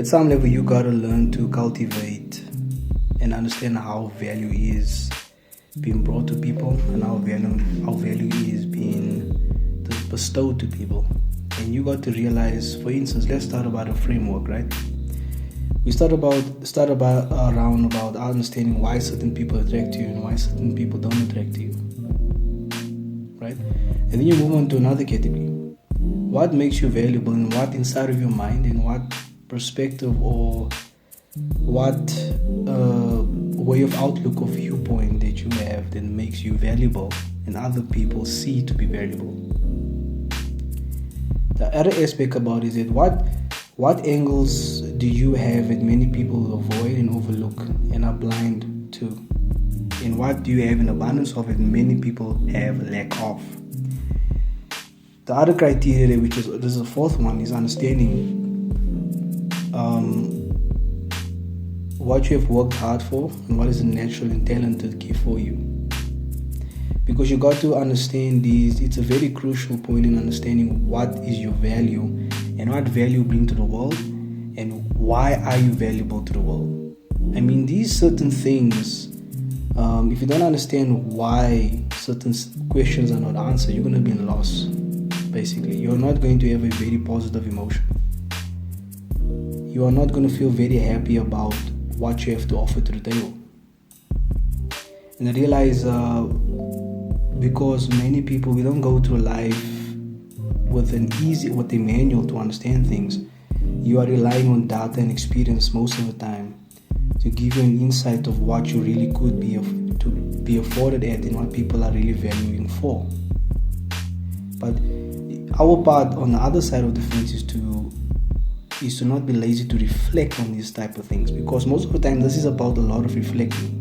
At some level, you gotta learn to cultivate and understand how value is being brought to people and how value is being bestowed to people. And you got to realize, for instance, let's start about a framework, right? We start around about understanding why certain people attract you and why certain people don't attract you, right? And then you move on to another category. What makes you valuable, and what inside of your mind and what perspective or what way of outlook or viewpoint that you have that makes you valuable and other people see to be valuable. The other aspect about it is that what angles do you have that many people avoid and overlook and are blind to? And what do you have in abundance of that many people have lack of? The other criteria, this is the fourth one, is understanding what you have worked hard for and what is a natural and talented gift for you. Because you got to understand these. It's a very crucial point in understanding what is your value and what value you bring to the world and why are you valuable to the world. I mean, these certain things, if you don't understand why certain questions are not answered, you're going to be in loss, basically. You're not going to have a very positive emotion. You are not going to feel very happy about what you have to offer to the table. And I realize because many people, we don't go through life with a manual to understand things. You are relying on data and experience most of the time to give you an insight of what you really could be afforded at and what people are really valuing for. But our part on the other side of the fence is to not be lazy to reflect on these type of things, because most of the time this is about a lot of reflecting.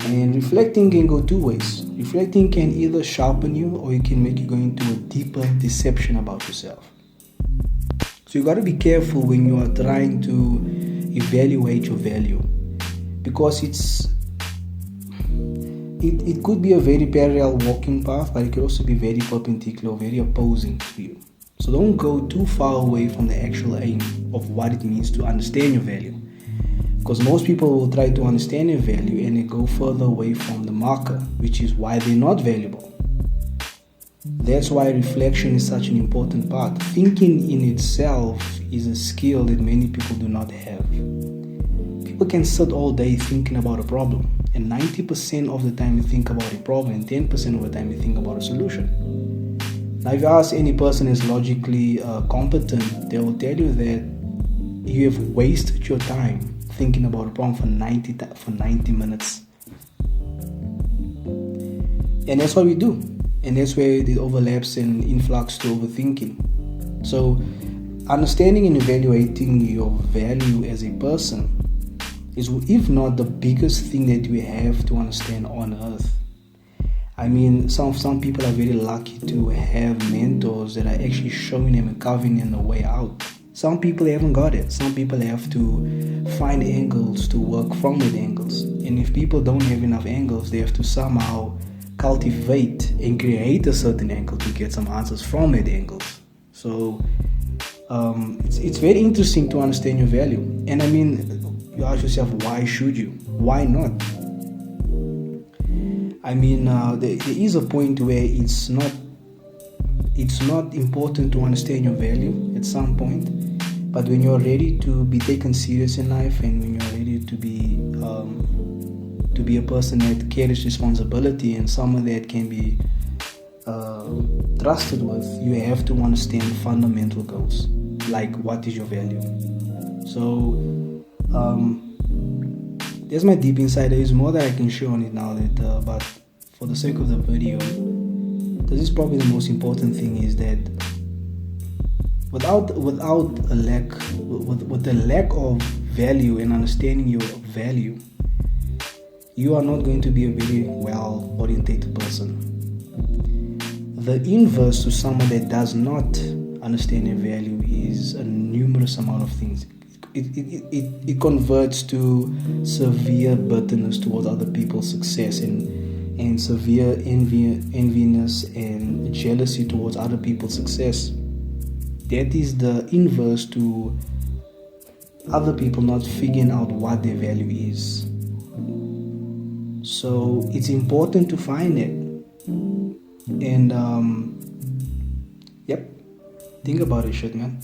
And reflecting can go two ways. Reflecting can either sharpen you or it can make you go into a deeper deception about yourself. So you got to be careful when you are trying to evaluate your value, because it could be a very parallel walking path, but it could also be very perpendicular, very opposing to you. So don't go too far away from the actual aim of what it means to understand your value. Because most people will try to understand your value and they go further away from the marker, which is why they're not valuable. That's why reflection is such an important part. Thinking in itself is a skill that many people do not have. People can sit all day thinking about a problem, and 90% of the time you think about a problem and 10% of the time you think about a solution. Now, if you ask any person who's logically competent, they will tell you that you have wasted your time thinking about a problem for 90 minutes. And that's what we do. And that's where it overlaps and influx to overthinking. So, understanding and evaluating your value as a person is, if not the biggest thing that we have to understand on earth. I mean, some people are very lucky to have mentors that are actually showing them and carving them the way out. Some people haven't got it. Some people have to find angles to work from with angles. And if people don't have enough angles, they have to somehow cultivate and create a certain angle to get some answers from that angles. So it's very interesting to understand your value. And I mean, you ask yourself, why should you? Why not? I mean, there is a point where it's not important to understand your value at some point, but when you're ready to be taken serious in life and when you're ready to be a person that carries responsibility and someone that can be trusted with, you have to understand fundamental goals, like what is your value. So there's my deep insight. There is more that I can share on it now, but for the sake of the video, this is probably the most important thing, is that without a lack of value and understanding your value, you are not going to be a very well orientated person. The inverse to someone that does not understand their value is a numerous amount of things. It converts to severe bitterness towards other people's success and severe enviness and jealousy towards other people's success. That is the inverse to other people not figuring out what their value is. So it's important to find it. And yep, think about it, shit, man.